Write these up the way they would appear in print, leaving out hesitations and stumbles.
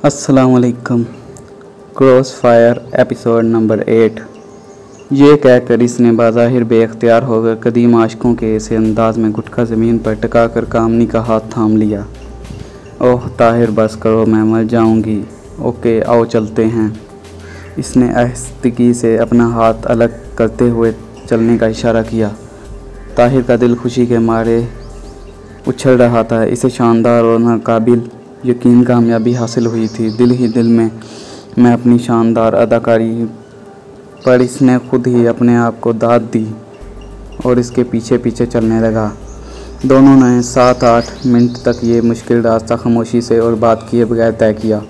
अस्सलाम वालेकुम। Cross fire episode number 8। ये कहकर इसने बाज़ाहिर बेख्तियार होकर कदीम आशिकों के ऐसे अंदाज में गुटखा ज़मीन पर टिका कर कामनी का हाथ थाम लिया। ओह ताहिर बस करो, मैं मर जाऊंगी। ओके आओ चलते हैं। इसने आहिस्तगी से अपना हाथ अलग करते हुए चलने का इशारा किया। ताहिर का दिल खुशी के मारे उछल रहा था। इसे शानदार और नाकाबिल यकीन कामयाबी हासिल हुई थी। दिल ही दिल में मैं अपनी शानदार अदाकारी पर इसने खुद ही अपने आप को दाद दी और इसके पीछे पीछे चलने लगा। दोनों ने 7-8 मिनट तक ये मुश्किल रास्ता खामोशी से और बात किए बगैर तय किया।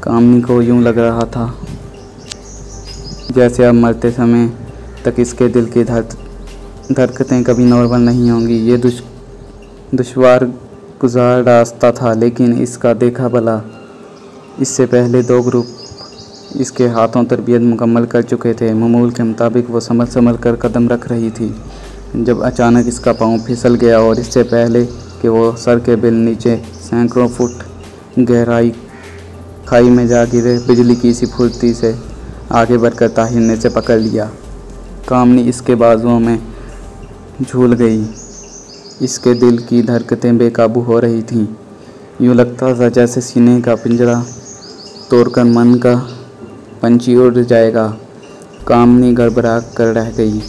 कामनी को यूं लग रहा था जैसे अब मरते समय तक इसके दिल की धड़कतें कभी नॉर्मल नहीं होंगी। ये दुश्वार गुजार रास्ता था, लेकिन इसका देखा भला इससे पहले 2 ग्रुप इसके हाथों तरबियत मुकम्मल कर चुके थे। मामूल के मुताबिक वो संभल संभल कर कदम रख रही थी जब अचानक इसका पाँव फिसल गया और इससे पहले कि वो सर के बिल नीचे सैकड़ों फुट गहराई खाई में जा गिरे, बिजली की सी फुर्ती से आगे बढ़कर ताहिर ने इसे पकड़ लिया। कामनी इसके बाजुओं में झूल गई। इसके दिल की धड़कतें बेकाबू हो रही थीं। यूँ लगता था जैसे सीने का पिंजरा तोड़कर मन का पंछी उड़ जाएगा। कामनी गड़बड़ा कर रह गई।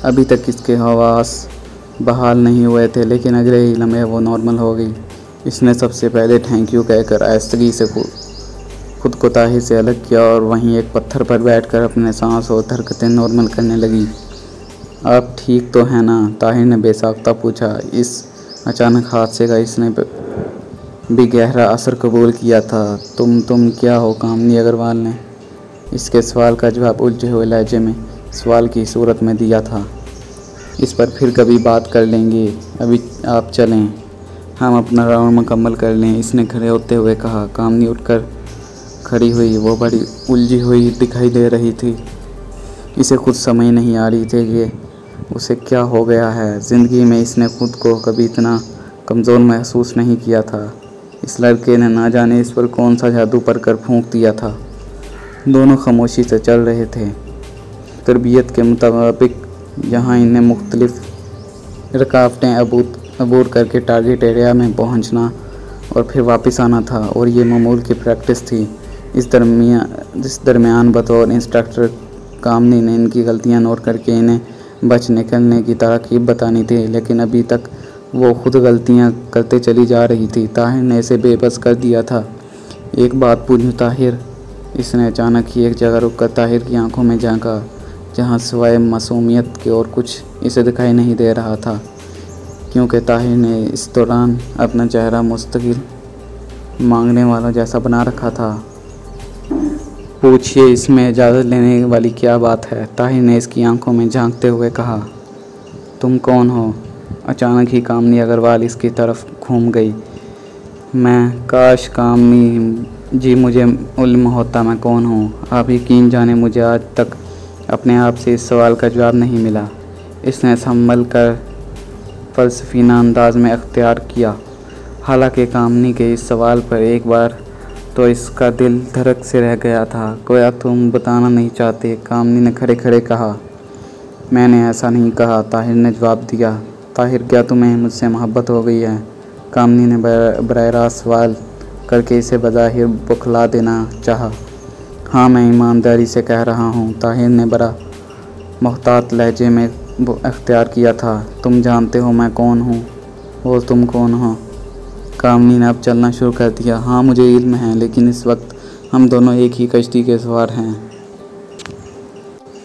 अभी तक इसके हवास बहाल नहीं हुए थे, लेकिन अगले ही लम्हे वो नॉर्मल हो गई। इसने सबसे पहले थैंक यू कहकर आहिस्तगी से खुद को ताहिर से अलग किया और वहीं एक पत्थर पर बैठकर अपने सांस और हरकतें नॉर्मल करने लगी। आप ठीक तो हैं ना? ताहिर ने बेसाख्ता पूछा। इस अचानक हादसे का इसने भी गहरा असर कबूल किया था। तुम क्या हो? कामनी अग्रवाल ने इसके सवाल का जवाब उलझे हुए लहजे में सवाल की सूरत में दिया था। इस पर फिर कभी बात कर लेंगे, अभी आप चलें, हम अपना राउंड मुकम्मल कर लें, इसने खड़े होते हुए कहा। कामनी उठकर खड़ी हुई। वो बड़ी उलझी हुई दिखाई दे रही थी। इसे खुद समझ नहीं आ रही थी कि उसे क्या हो गया है। ज़िंदगी में इसने खुद को कभी इतना कमज़ोर महसूस नहीं किया था। इस लड़के ने ना जाने इस पर कौन सा जादू कर फूंक दिया था। दोनों खामोशी से चल रहे थे। तरबियत के मुताबिक यहाँ इन्हें मुख्तलिफ रुकावटें अबूर करके टारगेट एरिया में पहुँचना और फिर वापस आना था, और ये मामूल की प्रैक्टिस थी। इस दरमियान बतौर इंस्ट्रक्टर कामनी ने इनकी गलतियाँ नोट करके इन्हें बच निकलने की तरकीब बतानी थी, लेकिन अभी तक वो खुद गलतियाँ करते चली जा रही थी। ताहिर ने इसे बेबस कर दिया था। एक बात पूछूं ताहिर? इसने अचानक ही एक जगह रुककर ताहिर की आंखों में झांका, जहाँ सिवाय मासूमियत के और कुछ इसे दिखाई नहीं दे रहा था, क्योंकि ताहिर ने इस दौरान अपना चेहरा मुस्तकिल मांगने वाला जैसा बना रखा था। पूछिए, इसमें इजाज़त लेने वाली क्या बात है? ताहिर ने इसकी आंखों में झांकते हुए कहा। तुम कौन हो? अचानक ही कामनी अग्रवाल इसकी तरफ घूम गई। मैं? काश कामनी जी मुझे इल्म होता मैं कौन हूँ। आप यकीन जाने मुझे आज तक अपने आप से इस सवाल का जवाब नहीं मिला। इसने संभल कर फ़लसफ़ीना अंदाज में अख्तियार किया। हालांकि कामनी के इस सवाल पर एक बार तो इसका दिल धड़क से रह गया था। गोया तुम बताना नहीं चाहते? कामनी ने खड़े खड़े कहा। मैंने ऐसा नहीं कहा, ताहिर ने जवाब दिया। ताहिर, क्या तुम्हें मुझसे मोहब्बत हो गई है? कामनी ने बराह रास्त सवाल करके इसे बज़ाहिर बौखला देना चाहा। हाँ, मैं ईमानदारी से कह रहा हूँ, ताहिर ने बड़ा मोहतात लहजे में अख्तियार किया था। तुम जानते हो मैं कौन हूँ? और तुम कौन हो? कामनी ने अब चलना शुरू कर दिया। हाँ, मुझे इल्म है, लेकिन इस वक्त हम दोनों एक ही कश्ती के सवार हैं।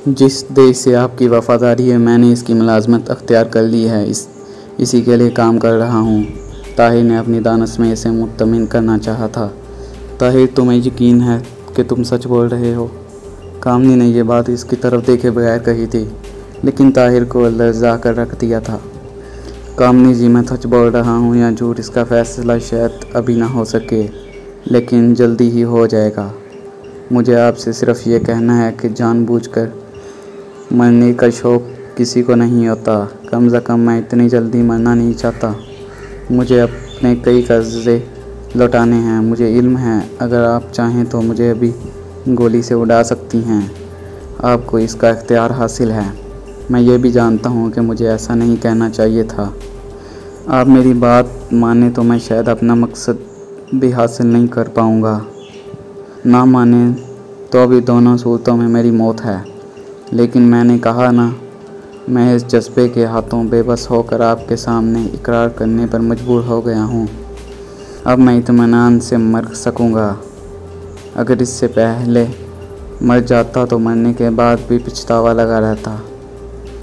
जिस देश से आपकी वफ़ादारी है, मैंने इसकी मुलाजमत अख्तियार कर ली है। इसी के लिए काम कर रहा हूँ। ताहिर ने अपनी दानश में इसे मुत्तमिन करना चाहा था। ताहिर, तुम्हें यकीन है कि तुम सच बोल रहे हो? कामनी ने यह बात इसकी तरफ देखे बगैर कही थी, लेकिन ताहिर को लर्ज़ा कर रख दिया था। कामनी जी, मैं सच बोल रहा हूँ या झूठ, इसका फ़ैसला शायद अभी ना हो सके, लेकिन जल्दी ही हो जाएगा। मुझे आपसे सिर्फ ये कहना है कि जानबूझकर मरने का शौक़ किसी को नहीं होता। कम से कम मैं इतनी जल्दी मरना नहीं चाहता। मुझे अपने कई कर्ज़े लौटाने हैं। मुझे इल्म है, अगर आप चाहें तो मुझे अभी गोली से उड़ा सकती हैं। आपको इसका इख्तियार हासिल है। मैं ये भी जानता हूँ कि मुझे ऐसा नहीं कहना चाहिए था। आप मेरी बात माने तो मैं शायद अपना मकसद भी हासिल नहीं कर पाऊँगा। ना माने तो अभी दोनों सूरतों में मेरी मौत है। लेकिन मैंने कहा ना, मैं इस जज्बे के हाथों बेबस होकर आपके सामने इकरार करने पर मजबूर हो गया हूँ। अब मैं इत्मीनान से मर सकूँगा। अगर इससे पहले मर जाता तो मरने के बाद भी पछतावा लगा रहता।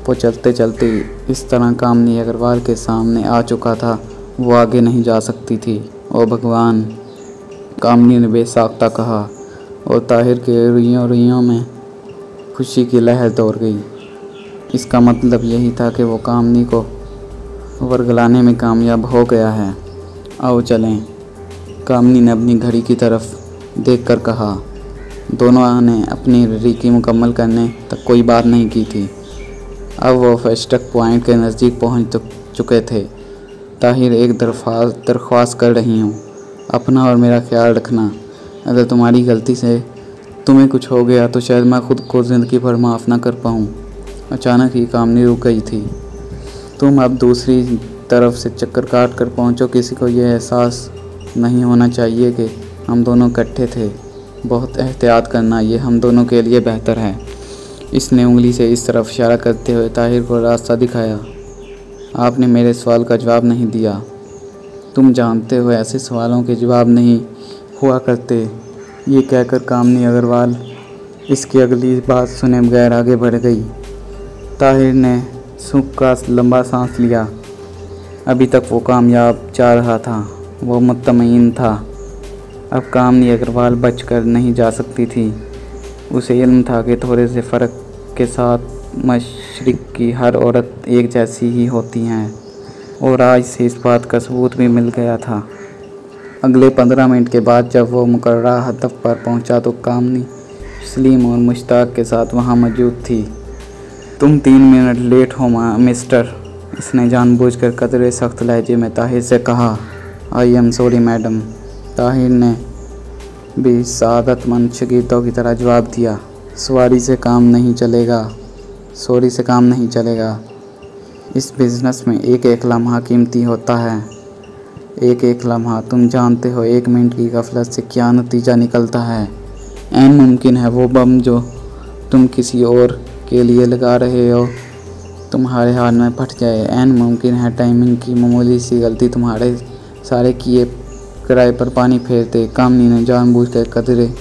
वो चलते चलते इस तरह कामनी अग्रवाल के सामने आ चुका था, वो आगे नहीं जा सकती थी। ओ भगवान, कामनी ने बेसाख्ता कहा, और ताहिर के रुइयों में खुशी की लहर दौड़ गई। इसका मतलब यही था कि वो कामनी को वर्गलाने में कामयाब हो गया है। आओ चलें, कामनी ने अपनी घड़ी की तरफ देखकर कहा। दोनों ने अपनी रीकी मुकम्मल करने तक कोई बात नहीं की थी। अब वो फस्टक पॉइंट के नज़दीक पहुंच चुके थे। ताहिर, एक दरख्वास्त कर रही हूँ, अपना और मेरा ख्याल रखना। अगर तुम्हारी गलती से तुम्हें कुछ हो गया तो शायद मैं ख़ुद को ज़िंदगी भर माफ़ ना कर पाऊँ। अचानक ही कामनी रुक गई थी। तुम अब दूसरी तरफ से चक्कर काट कर पहुँचो। किसी को यह एहसास नहीं होना चाहिए कि हम दोनों इकट्ठे थे। बहुत एहतियात करना, ये हम दोनों के लिए बेहतर है। इसने उंगली से इस तरफ इशारा करते हुए ताहिर को रास्ता दिखाया। आपने मेरे सवाल का जवाब नहीं दिया। तुम जानते हो ऐसे सवालों के जवाब नहीं हुआ करते। ये कहकर कामनी अग्रवाल इसकी अगली बात सुने बगैर आगे बढ़ गई। ताहिर ने सूख का लंबा सांस लिया। अभी तक वो कामयाब जा रहा था, वो मुतमईन था। अब कामनी अग्रवाल बचकर नहीं जा सकती थी। उसे इल्म था कि थोड़े से फ़र्क के साथ मशरिक़ की हर औरत एक जैसी ही होती हैं, और आज से इस बात का सबूत भी मिल गया था। अगले 15 मिनट के बाद जब वो मुकर्ररा हदफ पर पहुंचा तो कामनी सलीम और मुश्ताक के साथ वहां मौजूद थी। तुम 3 मिनट लेट हो मिस्टर, इसने जानबूझकर कदरे सख्त लहजे में ताहिर से कहा। I am sorry madam, Tahir ने भी सादतमंद शागिर्दों की तरह जवाब दिया। सॉरी से काम नहीं चलेगा। इस बिज़नेस में एक एक लम्हा कीमती होता है। एक एक लम्हा, तुम जानते हो 1 मिनट की गफलत से क्या नतीजा निकलता है। ऐन मुमकिन है वो बम जो तुम किसी और के लिए लगा रहे हो तुम्हारे हाथ में फट जाए। ऐन मुमकिन है टाइमिंग की मामूली सी गलती तुम्हारे सारे किए किराए पर पानी फेर दे। कामनी ने जानबूझकर कदरे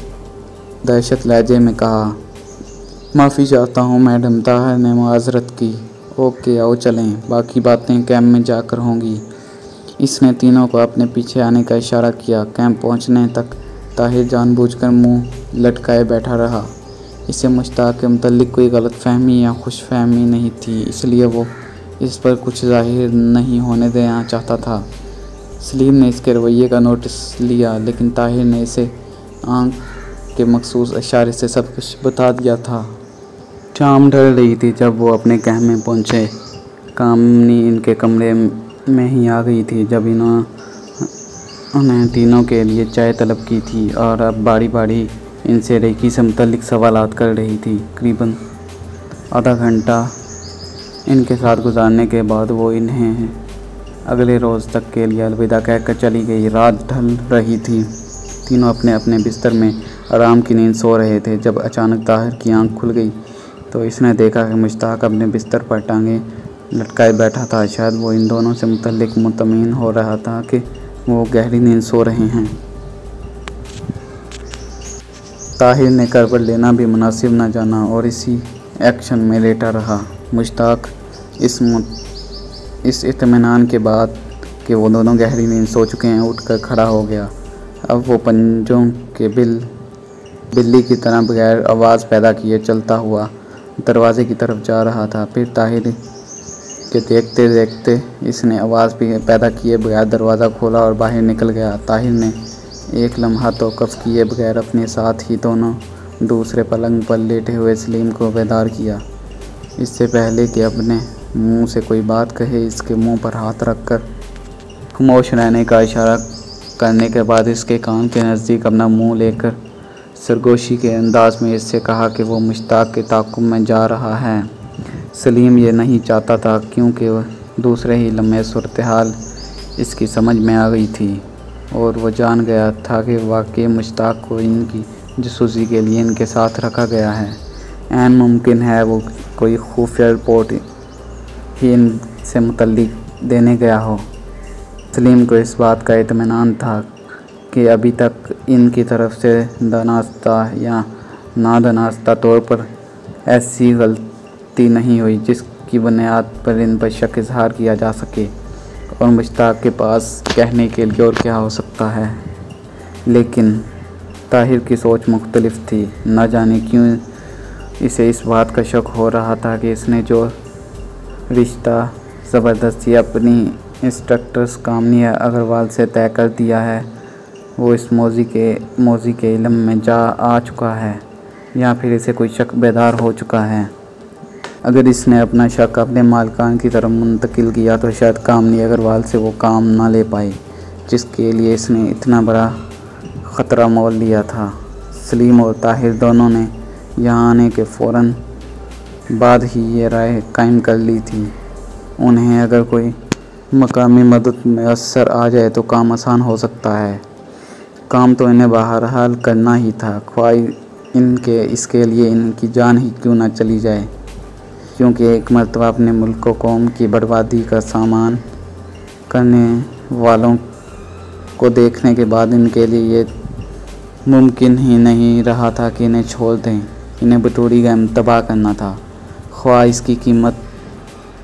दहशत लहजे में कहा। माफ़ी चाहता हूँ मैडम, ताहिर ने माजरत की। ओके, आओ चलें, बाकी बातें कैंप में जाकर होंगी। इसने तीनों को अपने पीछे आने का इशारा किया। कैंप पहुंचने तक ताहिर जानबूझकर मुंह लटकाए बैठा रहा। इसे मुश्ताक के मुतल्लिक कोई गलतफहमी या खुशफहमी नहीं थी, इसलिए वो इस पर कुछ जाहिर नहीं होने देना चाहता था। सलीम ने इसके रवैये का नोटिस लिया, लेकिन ताहिर ने इसे आंख के मखसूस इशारे से सब कुछ बता दिया था। शाम ढल रही थी जब वो अपने कैंप में पहुँचे। कामनी इनके कमरे में ही आ गई थी जब उन्हें तीनों के लिए चाय तलब की थी, और अब बारी बारी इनसे रेकी से मुतल्लिक सवालात कर रही थी। करीबन आधा घंटा इनके साथ गुजारने के बाद वो इन्हें अगले रोज़ तक के लिए अलविदा कहकर चली गई। रात ढल रही थी। तीनों अपने अपने बिस्तर में आराम की नींद सो रहे थे जब अचानक ताहिर की आंख खुल गई तो इसने देखा कि मुश्ताक अपने बिस्तर पर टांगे लटकाए बैठा था। शायद वो इन दोनों से मुतल्लिक मुतमईन हो रहा था कि वो गहरी नींद सो रहे हैं। ताहिर ने करवट लेना भी मुनासिब न जाना और इसी एक्शन में लेटा रहा। मुश्ताक इस इत्मीनान के बाद कि वो दोनों गहरी नींद सो चुके हैं उठकर खड़ा हो गया। अब वो पंजों के बिल्ली की तरह बगैर आवाज़ पैदा किए चलता हुआ दरवाजे की तरफ जा रहा था। फिर ताहिर के देखते देखते इसने आवाज़ भी पैदा किए बगैर दरवाज़ा खोला और बाहर निकल गया। ताहिर ने एक लम्हा तौक़ुफ़ किए बगैर अपने साथ ही दोनों दूसरे पलंग पर लेटे हुए सलीम को बेदार किया। इससे पहले कि अपने मुंह से कोई बात कहे, इसके मुंह पर हाथ रखकर खामोश रहने का इशारा करने के बाद इसके कान के नज़दीक अपना मुंह लेकर सरगोशी के अंदाज में इससे कहा कि वो मुश्ताक के ताक़ुब में जा रहा है। सलीम ये नहीं चाहता था क्योंकि दूसरे ही लम्हे सूरत हाल इसकी समझ में आ गई थी और वो जान गया था कि वाकई मुश्ताक को इनकी जासूसी के लिए इनके साथ रखा गया है। ऐन मुमकिन है वो कोई खुफिया रिपोर्ट ही इनसे मुतल्लिक देने गया हो। सलीम को इस बात का इत्मीनान था कि अभी तक इनकी तरफ से दानास्ता या नादानास्ता तौर पर ऐसी गलती नहीं हुई जिसकी बुनियाद पर इन पर शक इजहार किया जा सके। और मुश्ताक के पास कहने के लिए और क्या हो सकता है। लेकिन ताहिर की सोच मुख्तलिफ थी। न जाने क्यों इसे इस बात का शक हो रहा था कि इसने जो रिश्ता ज़बरदस्ती अपनी इंस्ट्रक्टर्स कामनी अग्रवाल से तय कर दिया है वो इस मौजी के इल्म में जा आ चुका है या फिर इसे कोई शक बेदार हो चुका है। अगर इसने अपना शक अपने मालकान की तरफ मुंतकिल किया तो शायद कामनी अग्रवाल से वो काम ना ले पाए जिसके लिए इसने इतना बड़ा ख़तरा मोल लिया था। सलीम और ताहिर दोनों ने यहाँ आने के फ़ौरन बाद ही ये राय कायम कर ली थी। उन्हें अगर कोई मकामी मदद मैसर आ जाए तो काम आसान हो सकता है। काम तो इन्हें बहरहाल करना ही था, ख्वाह इसके लिए इनकी जान ही क्यों ना चली जाए। क्योंकि एक मरतबा अपने मुल्क व कौम की बर्बादी का सामान करने वालों को देखने के बाद इनके लिए ये मुमकिन ही नहीं रहा था कि इन्हें छोड़ दें। इन्हें बतौरी गैम तबाह करना था, ख्वाह इसकी कीमत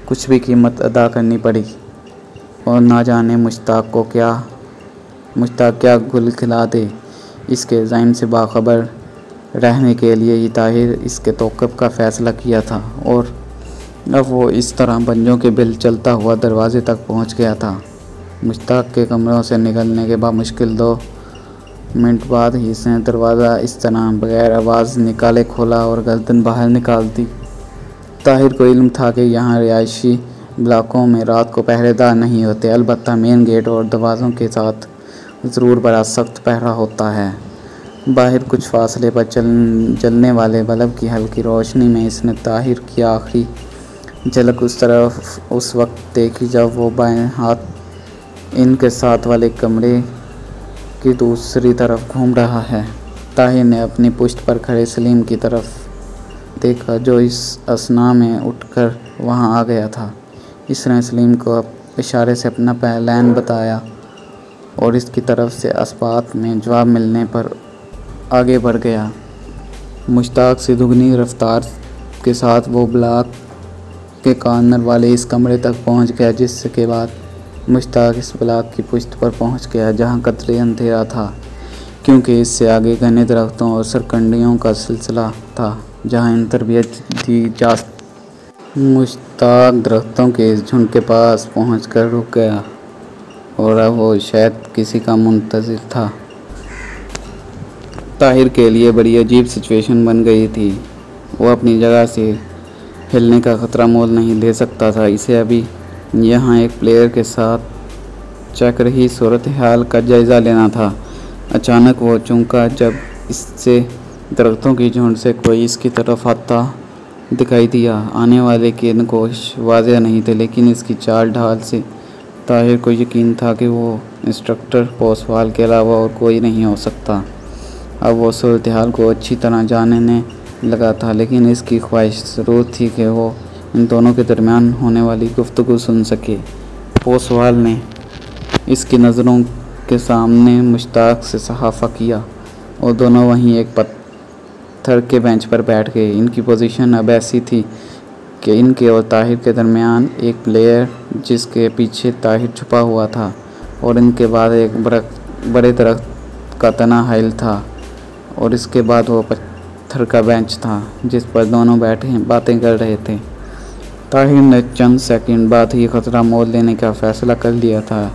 कुछ भी कीमत अदा करनी पड़ी। और ना जाने मुश्ताक क्या गुल खिला दे। इसके ज़ाइम से बाखबर रहने के लिए ही ताहिर इसके तौक़ुफ़ का फ़ैसला किया था और अब वो इस तरह बंजों के बिल चलता हुआ दरवाजे तक पहुंच गया था। मुश्ताक के कमरों से निकलने के बाद मुश्किल 2 मिनट बाद ही इसने दरवाज़ा इस तरह बगैर आवाज़ निकाले खोला और गर्दन बाहर निकाल दी। ताहिर को इल्म था कि यहाँ रिहायशी इलाकों में रात को पहरेदार नहीं होते, अलबत्ता मेन गेट और दरवाज़ों के साथ ज़रूर बड़ा सख्त पहरा होता है। बाहर कुछ फासले पर जलने वाले बल्ब की हल्की रोशनी में इसने ताहिर की आखिरी झलक उस वक्त देखी जब वो बाएं हाथ इनके साथ वाले कमरे की दूसरी तरफ घूम रहा है। ताहिर ने अपनी पुश्त पर खड़े सलीम की तरफ देखा जो इस असना में उठकर वहां आ गया था। इसने सलीम को इशारे से अपना प्लान बताया और इसकी तरफ से अस्पात में जवाब मिलने पर आगे बढ़ गया। मुश्ताक से दुगनी रफ्तार के साथ वो ब्लॉक के कॉर्नर वाले इस कमरे तक पहुंच गया, जिसके बाद मुश्ताक इस ब्लॉक की पुश्त पर पहुंच गया जहां कतरे अंधेरा था क्योंकि इससे आगे घने दरख्तों और सरकंडियों का सिलसिला था जहां इन तरबियत दी जा। मुश्ताक दरख्तों के इस झुंड के पास पहुंचकर रुक गया और अब वो शायद किसी का मुंतज़िर था। ताहिर के लिए बड़ी अजीब सिचुएशन बन गई थी। वो अपनी जगह से हिलने का ख़तरा मोल नहीं ले सकता था। इसे अभी यहाँ एक प्लेयर के साथ चक रही सूरत हाल का जायज़ा लेना था। अचानक वो चौंका जब इससे दरख्तों की झुंड से कोई इसकी तरफ आता दिखाई दिया। आने वाले के इनकोश वाज़ेह नहीं थे, लेकिन इसकी चाल ढाल से ताहिर को यकीन था कि वो इंस्ट्रक्टर पोसवाल के अलावा और कोई नहीं हो सकता। अब वो सूरत हाल को अच्छी तरह जानने लगा था, लेकिन इसकी ख्वाहिश ज़रूर थी कि वो इन दोनों के दरमियान होने वाली गुफ्तगू सुन सके। पोसवाल ने इसकी नज़रों के सामने मुश्ताक से सहाफ़ा किया और दोनों वहीं एक पत्थर के बेंच पर बैठ गए। इनकी पोजीशन अब ऐसी थी कि इनके और ताहिर के दरमियान एक प्लेयर जिसके पीछे ताहिर छुपा हुआ था और इनके बाद एक बड़े दरख्त का तना हाइल था और इसके बाद वो पत्थर का बेंच था जिस पर दोनों बैठे बातें कर रहे थे। ताहिर ने चंद सेकंड बाद ही ख़तरा मोल लेने का फ़ैसला कर लिया था।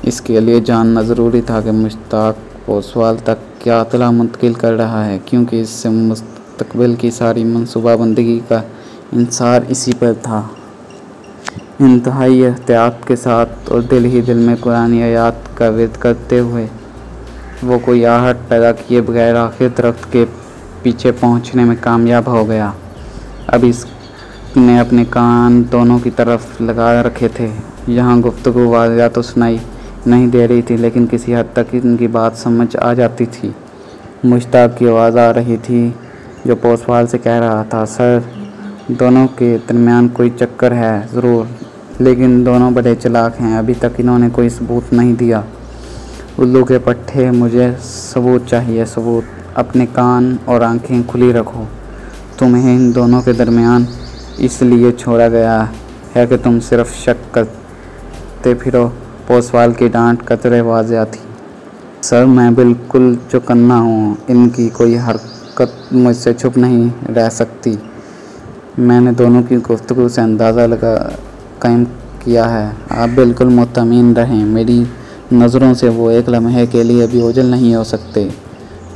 इसके लिए जानना ज़रूरी था कि मुश्ताक पोसवाल तक क्या इत्तला मुंतकिल कर रहा है, क्योंकि इससे मुस्तकबिल की सारी मनसूबाबंदी का इंसार इसी पर था। इंतहाई एहतियात के साथ और दिल ही दिल में कुरान आयात का विर्द करते हुए वो कोई आहट पैदा किए बगैर आखिर दरख्त के पीछे पहुंचने में कामयाब हो गया। अब इसने अपने कान दोनों की तरफ लगा रखे थे। यहाँ गुफ्तगू वाज़िया तो सुनाई नहीं दे रही थी, लेकिन किसी हद तक इनकी बात समझ आ जाती थी। मुश्ताक की आवाज़ आ रही थी जो पोसवाल से कह रहा था, सर दोनों के दरमियान कोई चक्कर है ज़रूर, लेकिन दोनों बड़े चालाक हैं। अभी तक इन्होंने कोई सबूत नहीं दिया। उल्लू के पट्टे, मुझे सबूत चाहिए, सबूत। अपने कान और आंखें खुली रखो। तुम्हें इन दोनों के दरमियान इसलिए छोड़ा गया है कि तुम सिर्फ शक करते फिरो। पोसवाल की डांट कतरे वाज़िया थी। सर मैं बिल्कुल चौकन्ना हूँ, इनकी कोई हरकत मुझसे छुप नहीं रह सकती। मैंने दोनों की गुफ्तगू से अंदाज़ा लगा कायम किया है। आप बिल्कुल मुतमिन रहें, मेरी नज़रों से वो एक लम्हे के लिए भी ओझल नहीं हो सकते।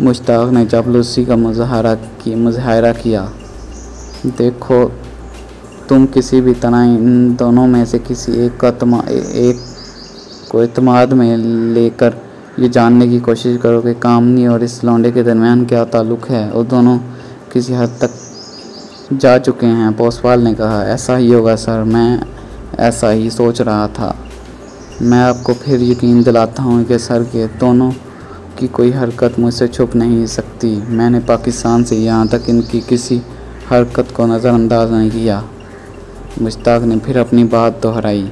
मुश्ताक ने चापलूसी का मुज़ाहरा किया। देखो तुम किसी भी तरह इन दोनों में से किसी एक को एतमाद में लेकर ये जानने की कोशिश करो कि कामनी और इस लौंडे के दरमियान क्या ताल्लुक़ है। और दोनों किसी हद तक जा चुके हैं। पोसवाल ने कहा, ऐसा ही होगा सर, मैं ऐसा ही सोच रहा था। मैं आपको फिर यकीन दिलाता हूँ कि सर के दोनों की कोई हरकत मुझसे छुप नहीं सकती। मैंने पाकिस्तान से यहाँ तक इनकी किसी हरकत को नज़रअंदाज नहीं किया। मुश्ताक ने फिर अपनी बात दोहराई।